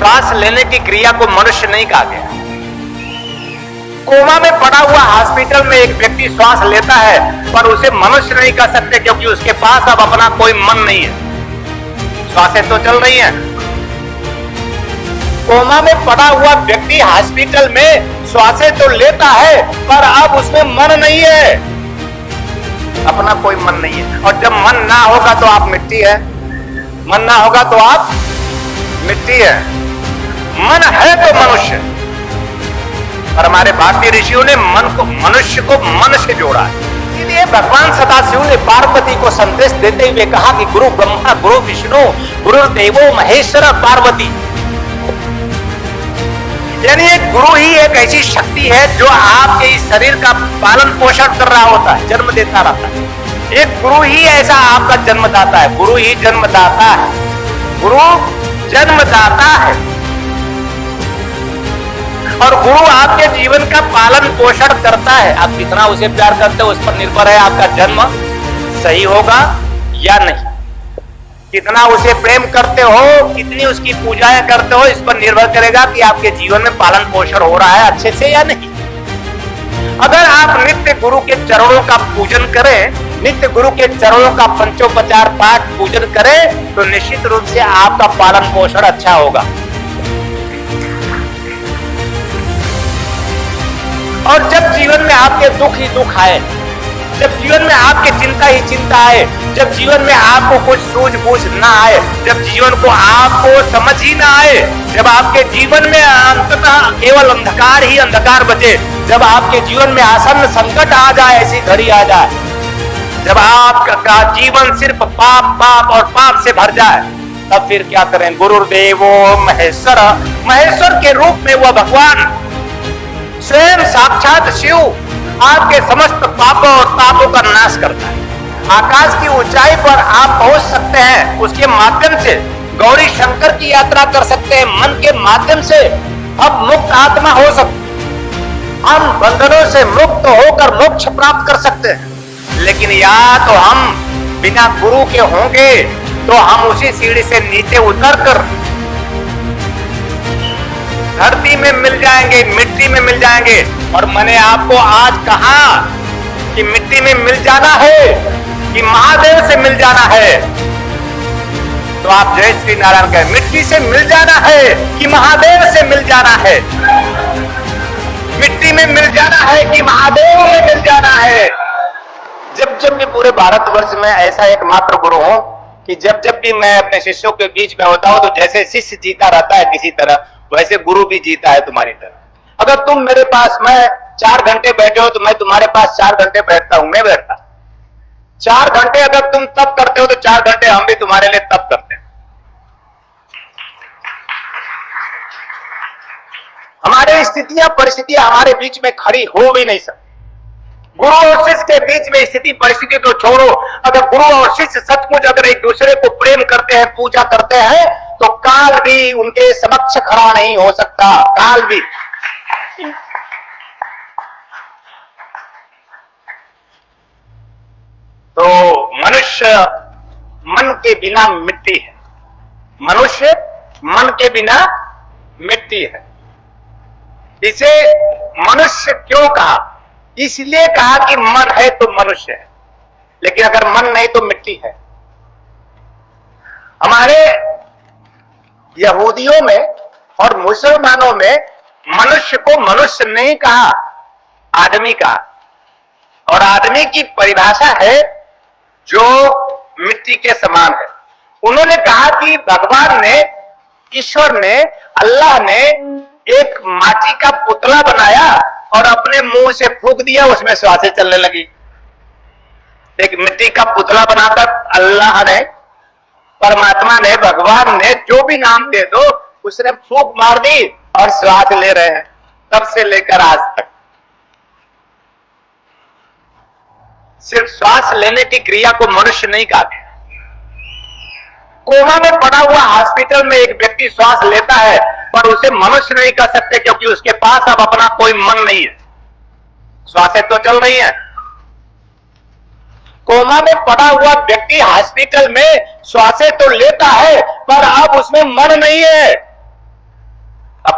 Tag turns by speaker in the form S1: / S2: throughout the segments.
S1: श्वास लेने की क्रिया को मनुष्य नहीं कहा गया। कोमा में पड़ा हुआ हॉस्पिटल में एक व्यक्ति श्वास लेता है, पर उसे मनुष्य नहीं कह सकते, क्योंकि उसके पास अब अपना कोई मन नहीं है। श्वासें तो चल रही हैं। कोमा में पड़ा हुआ व्यक्ति हॉस्पिटल में श्वासें तो लेता है, पर अब उसमें मन नहीं है, अपना कोई मन नहीं है। और जब मन ना होगा तो आप मिट्टी है, मन ना होगा तो आप मिट्टी है। मन है तो मनुष्य। और हमारे भारतीय ऋषियों ने मनुष्य को मन से जोड़ा है। इसलिए भगवान सदाशिव ने पार्वती को संदेश देते हुए कहा कि गुरु ब्रह्मा गुरु विष्णु गुरु देवो महेश्वर पार्वती। यानी एक गुरु ही एक ऐसी शक्ति है जो आपके इस शरीर का पालन पोषण कर रहा होता है, जन्म देता रहता है। एक गुरु ही ऐसा आपका जन्मदाता है। गुरु ही जन्मदाता है, गुरु जन्मदाता है। और गुरु आपके जीवन का पालन पोषण करता है। आप कितना उसे प्यार करते हो उस पर निर्भर है आपका जन्म सही होगा या नहीं। कितना उसे प्रेम करते हो, कितनी उसकी पूजाएं करते हो, इस पर निर्भर करेगा कि आपके जीवन में पालन पोषण हो रहा है अच्छे से या नहीं। अगर आप नित्य गुरु के चरणों का पूजन करें, नित्य गुरु के चरणों का पंचोपचार पाठ पूजन करें, तो निश्चित रूप से आपका पालन पोषण अच्छा होगा। और जब जीवन में आपके दुख ही दुख आए, जब जीवन में आपके चिंता ही चिंता आए, जब जीवन में आपको कुछ सूझबूझ ना आए, जब जीवन को आपको समझ ही ना आए, जब आपके जीवन में अंततः केवल अंधकार ही अंधकार बचे, जब आपके जीवन में आसन्न संकट आ जाए, ऐसी घड़ी आ जाए, जब आपका जीवन सिर्फ पाप पाप और पाप से भर जाए, तब फिर क्या करें? गुरुदेवो महेश्वर, महेश्वर के रूप में वह भगवान स्वयं साक्षात शिव आपके समस्त पापों और तापों का नाश करता है। आकाश की ऊंचाई पर आप पहुंच सकते हैं, उसके माध्यम से गौरी शंकर की यात्रा कर सकते हैं। मन के माध्यम से अब मुक्त आत्मा हो सकती, हम बंधनों से मुक्त होकर मोक्ष प्राप्त कर सकते हैं। लेकिन या तो हम बिना गुरु के होंगे तो हम उसी सीढ़ी से नीचे उतरकर धरती में मिल जाएंगे, मिट्टी में मिल जाएंगे। और मैंने आपको आज कहा कि मिट्टी में मिल जाना है कि महादेव से मिल जाना है, तो आप जय श्री नारायण कहें। मिट्टी से मिल जाना है कि महादेव से मिल जाना है? मिट्टी में मिल जाना है कि महादेव में मिल जाना है? जब जब भी पूरे भारतवर्ष में ऐसा एकमात्र गुरु हो कि जब जब भी मैं अपने शिष्यों के बीच में होता हूं, तो जैसे शिष्य जीता रहता है किसी तरह, वैसे गुरु भी जीता है तुम्हारी तरह। अगर तुम मेरे पास में 4 घंटे बैठे हो तो मैं तुम्हारे पास 4 घंटे बैठता हूं, मैं बैठता 4 घंटे। अगर तुम तप करते हो तो 4 घंटे हम भी तुम्हारे लिए तप करते हैं। हमारे स्थितियां परिस्थितियां हमारे बीच में खड़ी हो भी नहीं सकती। गुरु और शिष्य के बीच में स्थिति परिस्थिति तो छोड़ो, अगर गुरु और शिष्य सचमुच अगर एक दूसरे को प्रेम करते हैं, पूजा करते हैं, तो काल भी उनके समक्ष खड़ा नहीं हो सकता। काल भी। तो मनुष्य मन के बिना मिट्टी है। मनुष्य मन के बिना मिट्टी है। इसे मनुष्य क्यों कहा? इसलिए कहा कि मन है तो मनुष्य है, लेकिन अगर मन नहीं तो मिट्टी है। हमारे यहूदियों में और मुसलमानों में मनुष्य को मनुष्य नहीं कहा, आदमी कहा। और आदमी की परिभाषा है जो मिट्टी के समान है। उन्होंने कहा कि भगवान ने, ईश्वर ने, अल्लाह ने एक माटी का पुतला बनाया और अपने मुंह से फूंक दिया, उसमें श्वासें चलने लगी। एक मिट्टी का पुतला बनाकर अल्लाह ने, परमात्मा ने, भगवान ने, जो भी नाम दे दो, उसने फूंक मार दी और श्वास ले रहे हैं तब से लेकर आज तक। सिर्फ श्वास लेने की क्रिया को मनुष्य नहीं कहा गया। कोमा में पड़ा हुआ हॉस्पिटल में एक व्यक्ति श्वास लेता है, पर उसे मनुष्य नहीं कह सकते, क्योंकि उसके पास अब अपना कोई मन नहीं है। श्वासें तो चल रही हैं। कोमा में पड़ा हुआ व्यक्ति हॉस्पिटल में श्वासें तो लेता है, पर अब उसमें मन नहीं है,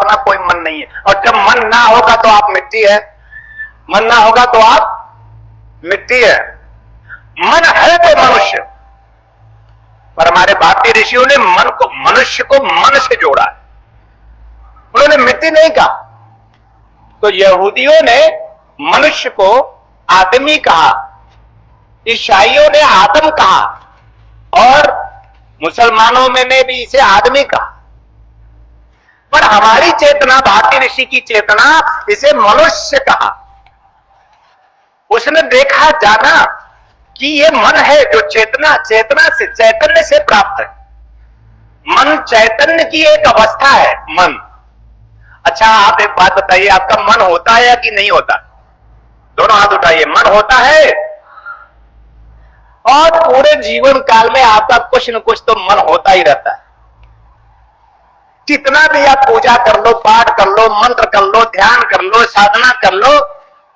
S1: अपना कोई मन नहीं है। और जब मन ना होगा तो आप मिट्टी है, मन ना होगा तो आप मिट्टी है। मन है तो मनुष्य। पर हमारे भारतीय ऋषियों ने मन को, मनुष्य को मन से जोड़ा है, उन्होंने मिट्टी नहीं कहा। तो यहूदियों ने मनुष्य को आदमी कहा, ईसाइयों ने आदम कहा, और मुसलमानों में ने भी इसे आदमी कहा। पर हमारी चेतना, भारतीय ऋषि की चेतना, इसे मनुष्य कहा। उसने देखा जाना कि ये मन है जो चेतना, चेतना से, चैतन्य से प्राप्त है। मन चैतन्य की एक अवस्था है, मन। अच्छा, आप एक बात बताइए, आपका मन होता है या कि नहीं होता? दोनों हाथ उठाइए। मन होता है? और पूरे जीवन काल में आपका कुछ न कुछ तो मन होता ही रहता है। कितना भी आप पूजा कर लो, पाठ कर लो, मंत्र कर लो, ध्यान कर लो, साधना कर लो,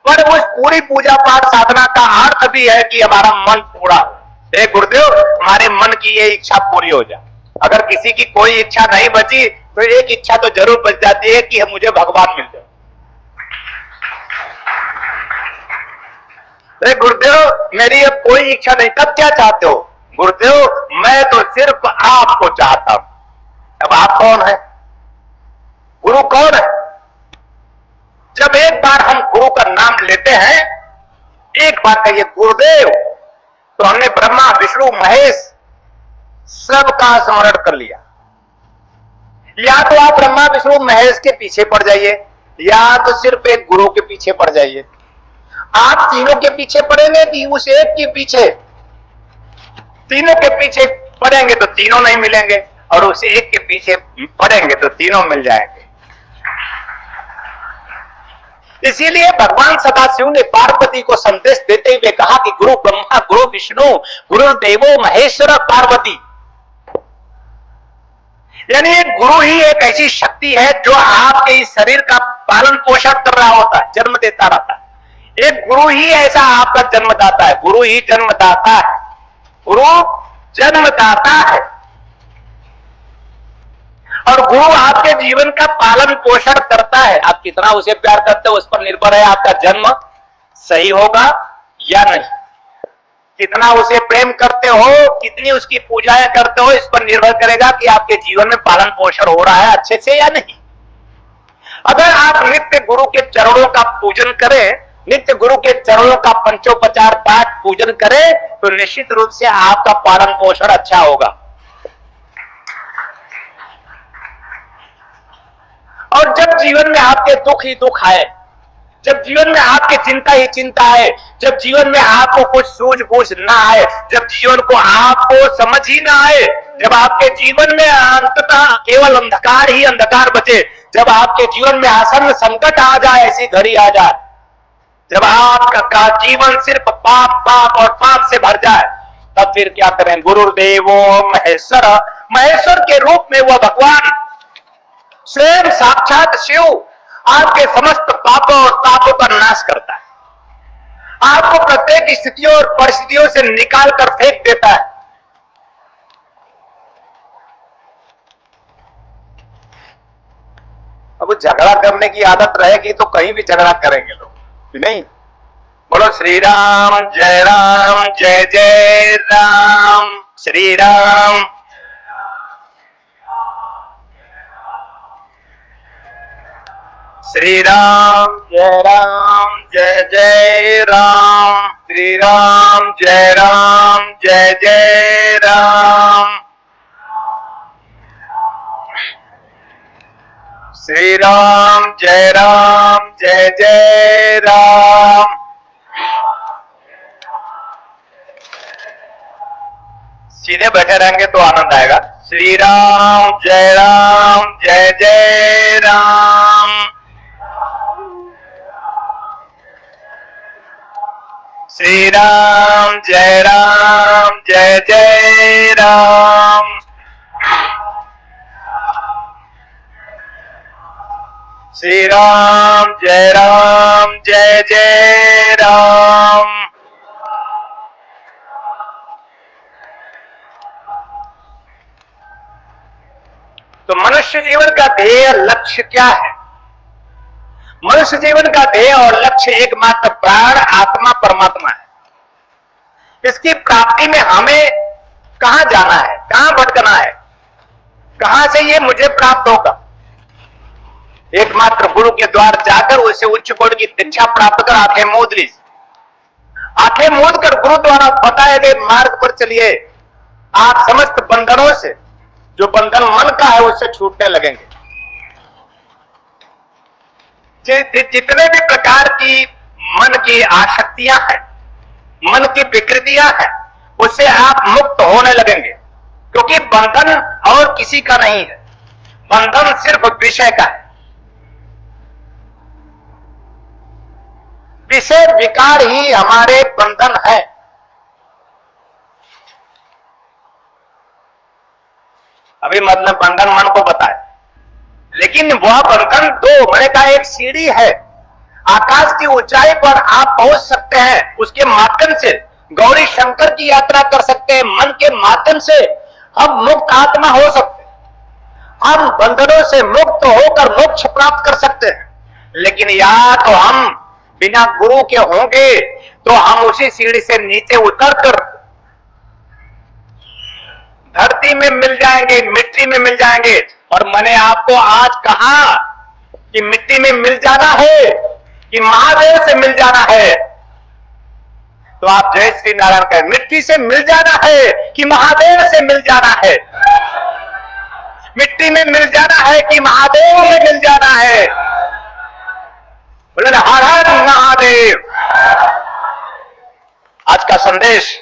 S1: पर उस पूरी पूजा पाठ साधना का अर्थ भी है कि हमारा मन पूरा हो। हे गुरुदेव, हमारे मन की ये इच्छा पूरी हो जाए। अगर किसी की कोई इच्छा नहीं बची तो एक इच्छा तो जरूर बच जाती है कि मुझे भगवान मिल जाए। गुरुदेव, मेरी अब कोई इच्छा नहीं, तब क्या चाहते हो? गुरुदेव, मैं तो सिर्फ आपको चाहता हूं। अब आप कौन है? गुरु कौन है? जब एक बार हम गुरु का नाम लेते हैं, एक बार कहिए गुरुदेव, तो हमने ब्रह्मा विष्णु महेश सबका स्मरण कर लिया। या तो आप ब्रह्मा विष्णु महेश के पीछे पड़ जाइए, या तो सिर्फ एक गुरु के पीछे पड़ जाइए। आप तीनों के पीछे पड़ेंगे कि उस एक के पीछे? तीनों के पीछे पड़ेंगे तो तीनों नहीं मिलेंगे, और उस एक के पीछे पड़ेंगे तो तीनों मिल जाएंगे। इसीलिए भगवान सदाशिव ने पार्वती को संदेश देते हुए कहा कि गुरु ब्रह्मा गुरु विष्णु गुरु देवो महेश्वर पार्वती। यानी एक गुरु ही एक ऐसी शक्ति है जो आपके इस शरीर का पालन पोषण कर रहा होता है, जन्म देता रहता है। एक गुरु ही ऐसा आपका जन्मदाता है, गुरु ही जन्मदाता है, गुरु जन्मदाता है। और गुरु आपके जीवन का पालन पोषण करता है। आप कितना उसे प्यार करते हो उस पर निर्भर है आपका जन्म सही होगा या नहीं। कितना उसे प्रेम करते हो, कितनी उसकी पूजाएं करते हो, इस पर निर्भर करेगा कि आपके जीवन में पालन पोषण हो रहा है अच्छे से या नहीं। अगर आप नित्य गुरु के चरणों का पूजन करें, नित्य गुरु के चरणों का पंचोपचार पाठ पूजन करें, तो निश्चित रूप से आपका पालन पोषण अच्छा होगा। और जब जीवन में आपके दुख ही दुख आए, जब जीवन में आपकी चिंता ही चिंता है, जब जीवन में आपको कुछ सूझबूझ ना आए, जब जीवन को आपको समझ ही ना आए, जब आपके जीवन में अंततः केवल अंधकार ही अंधकार बचे, जब आपके जीवन में आसन्न संकट आ जाए, ऐसी घड़ी आ जाए, जब आपका जीवन सिर्फ पाप पाप और पाप से भर जाए, तब फिर क्या करें? गुरुदेवो महेश्वर, महेश्वर के रूप में वह भगवान स्वयं साक्षात शिव आपके समस्त पापों और तापों का नाश करता है, आपको प्रत्येक स्थितियों और परिस्थितियों से निकाल कर फेंक देता है। अब झगड़ा करने की आदत रहेगी तो कहीं भी झगड़ा करेंगे लोग, नहीं? बोलो श्री राम जय जय राम, श्री राम। श्री राम जय जय राम, श्री राम जय जय राम, श्री राम जय जय राम। सीधे बैठे रहेंगे तो आनंद आएगा। श्री राम जय जय राम, श्री राम जय जय राम, श्री राम जय जय राम। तो मनुष्य जीवन का ध्येय लक्ष्य क्या है? मनुष्य जीवन का ध्येय और लक्ष्य एकमात्र प्राण आत्मा परमात्मा है। इसकी प्राप्ति में हमें कहां जाना है, कहां भटकना है, कहां से ये मुझे प्राप्त होगा? एकमात्र गुरु के द्वार जाकर उसे उच्च कोटि की दीक्षा प्राप्त कर आंखें मूंद ली। आंखें मूंद कर गुरु द्वारा बताए गए मार्ग पर चलिए, आप समस्त बंधनों से, जो बंधन मन का है, उससे छूटने लगेंगे। जितने भी प्रकार की मन की आसक्तियां हैं, मन की विकृतियां हैं, उससे आप मुक्त होने लगेंगे, क्योंकि बंधन और किसी का नहीं है, बंधन सिर्फ विषय का है। विषय विकार ही हमारे बंधन है। अभी मतलब बंधन मन को बताए, लेकिन वह बंधन दो, मैंने कहा एक सीढ़ी है, आकाश की ऊंचाई पर आप पहुंच सकते हैं, उसके माध्यम से गौरी शंकर की यात्रा कर सकते हैं। मन के माध्यम से हम मुक्त आत्मा हो सकते हैं, हम बंधनों से मुक्त होकर मोक्ष प्राप्त कर सकते हैं। लेकिन या तो हम बिना गुरु के होंगे तो हम उसी सीढ़ी से नीचे उतरकर धरती में मिल जाएंगे, मिट्टी में मिल जाएंगे। और मैंने आपको आज कहा कि मिट्टी में मिल जाना है कि महादेव से मिल जाना है, तो आप जय श्री नारायण कहें। मिट्टी से मिल जाना है कि महादेव से मिल जाना है? मिट्टी में मिल जाना है कि महादेव में मिल जाना है? बोले हर हर महादेव। आज का संदेश